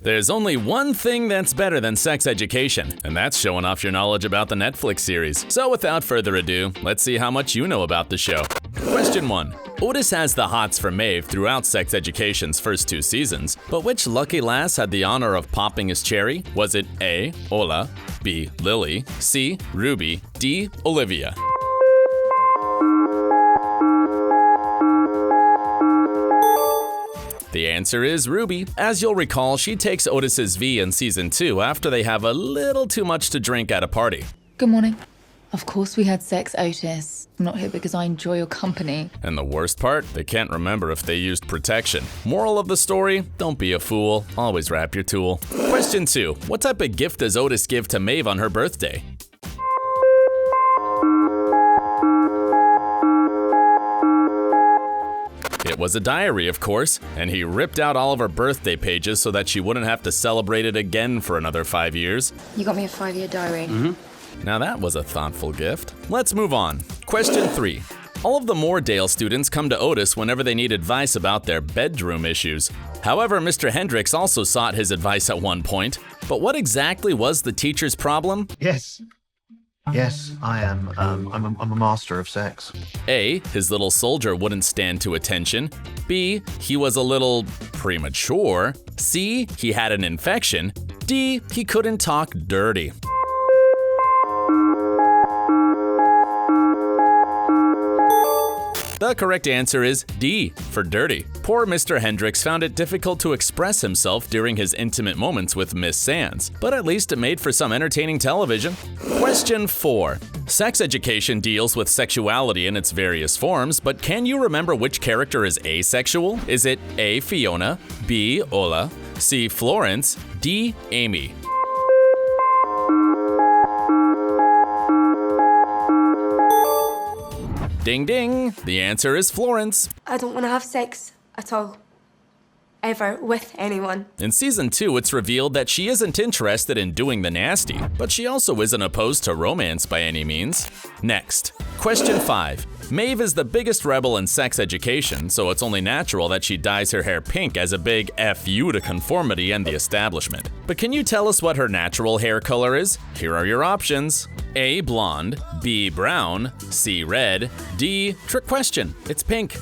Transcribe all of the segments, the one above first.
There's only one thing that's better than sex education, and that's showing off your knowledge about the Netflix series. So without further ado, let's see how much you know about the show. Question 1. Otis has the hots for Maeve throughout Sex Education's first 2 seasons, but which lucky lass had the honor of popping his cherry? Was it A. Ola, B. Lily, C. Ruby, D. Olivia? The answer is Ruby. As you'll recall, she takes Otis's V in season 2 after they have a little too much to drink at a party. Good morning. Of course we had sex, Otis. I'm not here because I enjoy your company. And the worst part, they can't remember if they used protection. Moral of the story, don't be a fool. Always wrap your tool. Question 2. What type of gift does Otis give to Maeve on her birthday? It was a diary, of course, and he ripped out all of her birthday pages so that she wouldn't have to celebrate it again for another 5 years. You got me a 5-year diary. Now that was a thoughtful gift. Let's move on. Question 3. All of the Moordale students come to Otis whenever they need advice about their bedroom issues. However, Mr. Hendricks also sought his advice at one point. But what exactly was the teacher's problem? Yes, I am. I'm a master of sex. A. His little soldier wouldn't stand to attention. B. He was a little premature. C. He had an infection. D. He couldn't talk dirty. The correct answer is D, for dirty. Poor Mr. Hendricks found it difficult to express himself during his intimate moments with Miss Sands, but at least it made for some entertaining television. Question 4. Sex education deals with sexuality in its various forms, but can you remember which character is asexual? Is it A. Fiona, B. Ola, C. Florence, D. Amy? Ding ding, the answer is Florence. I don't want to have sex at all. Ever with anyone. In season 2, it's revealed that she isn't interested in doing the nasty, but she also isn't opposed to romance by any means. Next, question 5. Maeve is the biggest rebel in sex education, so it's only natural that she dyes her hair pink as a big F you to conformity and the establishment. But can you tell us what her natural hair color is? Here are your options. A. Blonde, B. Brown, C. Red, D. Trick question, it's pink.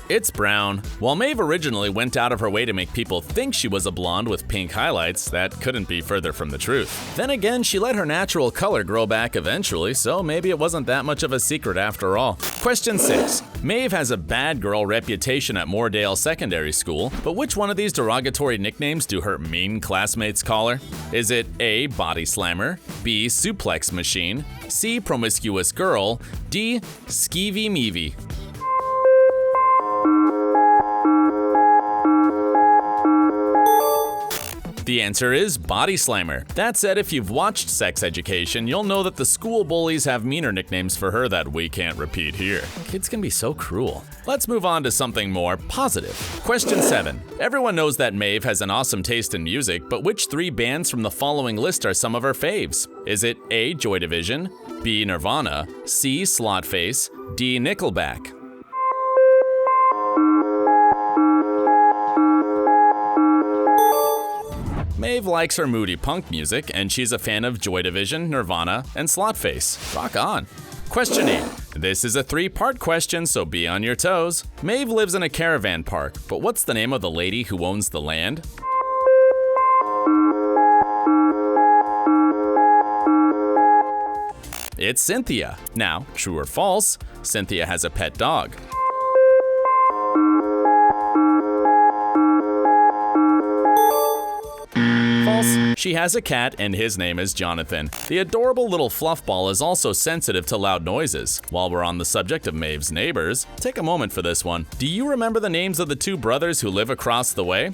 It's brown. While Maeve originally went out of her way to make people think she was a blonde with pink highlights, that couldn't be further from the truth. Then again, she let her natural color grow back eventually, so maybe it wasn't that much of a secret after all. Question 6. Maeve has a bad girl reputation at Moordale Secondary School, but which one of these derogatory nicknames do her mean classmates call her? Is it A. Body Slammer, B. Suplex Machine, C. Promiscuous Girl, D. Skeevy Meevy? The answer is Body Slammer. That said, if you've watched Sex Education, you'll know that the school bullies have meaner nicknames for her that we can't repeat here. Kids can be so cruel. Let's move on to something more positive. Question 7. Everyone knows that Maeve has an awesome taste in music, but which 3 bands from the following list are some of her faves? Is it A. Joy Division, B. Nirvana, C. Slotface, D. Nickelback? Maeve likes her moody punk music, and she's a fan of Joy Division, Nirvana, and Slotface. Rock on. Question 8. This is a 3-part question, so be on your toes. Maeve lives in a caravan park, but what's the name of the lady who owns the land? It's Cynthia. Now, true or false, Cynthia has a pet dog. False. She has a cat and his name is Jonathan. The adorable little fluff ball is also sensitive to loud noises. While we're on the subject of Maeve's neighbors, take a moment for this one. Do you remember the names of the 2 brothers who live across the way?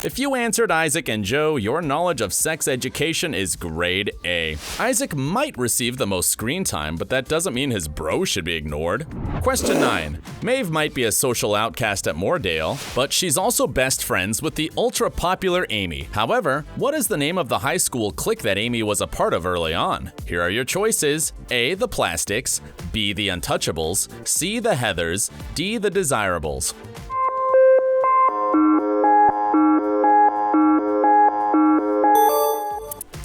If you answered Isaac and Joe, your knowledge of sex education is grade A. Isaac might receive the most screen time, but that doesn't mean his bro should be ignored. Question 9. Maeve might be a social outcast at Moordale, but she's also best friends with the ultra-popular Amy. However, what is the name of the high school clique that Amy was a part of early on? Here are your choices. A. The Plastics, B. The Untouchables, C. The Heathers, D. The Desirables.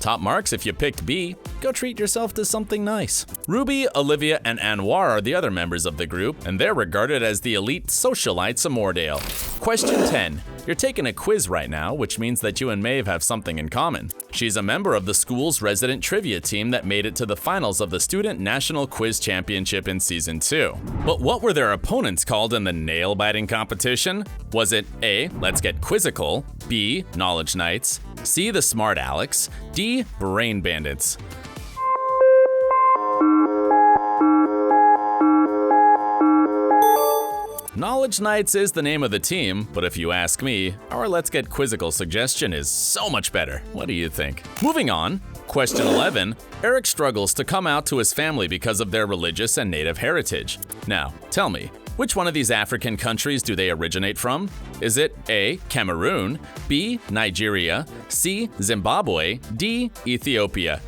Top marks if you picked B. Go treat yourself to something nice. Ruby, Olivia, and Anwar are the other members of the group, and they're regarded as the elite socialites of Moordale. Question 10. You're taking a quiz right now, which means that you and Maeve have something in common. She's a member of the school's resident trivia team that made it to the finals of the Student National Quiz Championship in Season 2. But what were their opponents called in the nail-biting competition? Was it A. Let's Get Quizzical, B. Knowledge Knights, C. The Smart Alex, D. Brain Bandits? Knowledge Knights is the name of the team, but if you ask me, our Let's Get Quizzical suggestion is so much better. What do you think? Moving on. Question 11. Eric struggles to come out to his family because of their religious and native heritage. Now, tell me, which one of these African countries do they originate from? Is it A. Cameroon, B. Nigeria, C. Zimbabwe, D. Ethiopia?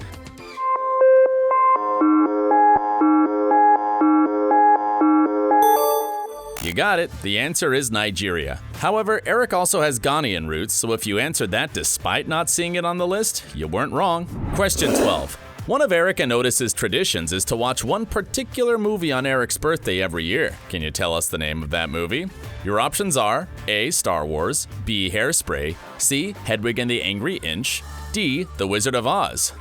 You got it, the answer is Nigeria. However, Eric also has Ghanaian roots, so if you answered that despite not seeing it on the list, you weren't wrong. Question 12. One of Eric and Otis's traditions is to watch one particular movie on Eric's birthday every year. Can you tell us the name of that movie? Your options are A. Star Wars, B. Hairspray, C. Hedwig and the Angry Inch, D. The Wizard of Oz.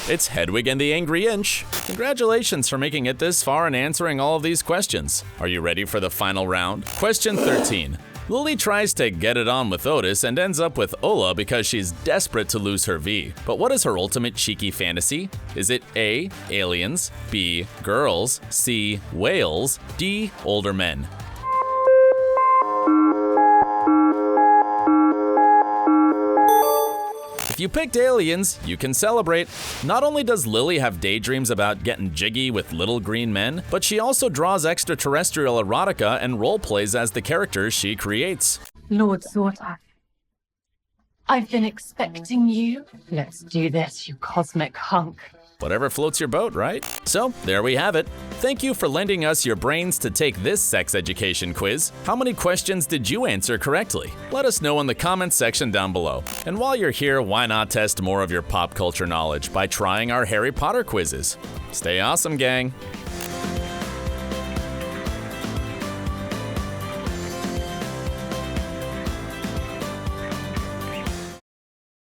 It's Hedwig and the Angry Inch. Congratulations for making it this far and answering all of these questions. Are you ready for the final round? Question 13. Lily tries to get it on with Otis and ends up with Ola because she's desperate to lose her V. But what is her ultimate cheeky fantasy? Is it A. Aliens, B. Girls, C. Whales, D. Older men? If you picked aliens, you can celebrate. Not only does Lily have daydreams about getting jiggy with little green men, but she also draws extraterrestrial erotica and roleplays as the characters she creates. Lord Sorta, I've been expecting you. Let's do this, you cosmic hunk. Whatever floats your boat, right? So, there we have it. Thank you for lending us your brains to take this sex education quiz. How many questions did you answer correctly? Let us know in the comments section down below. And while you're here, why not test more of your pop culture knowledge by trying our Harry Potter quizzes? Stay awesome, gang!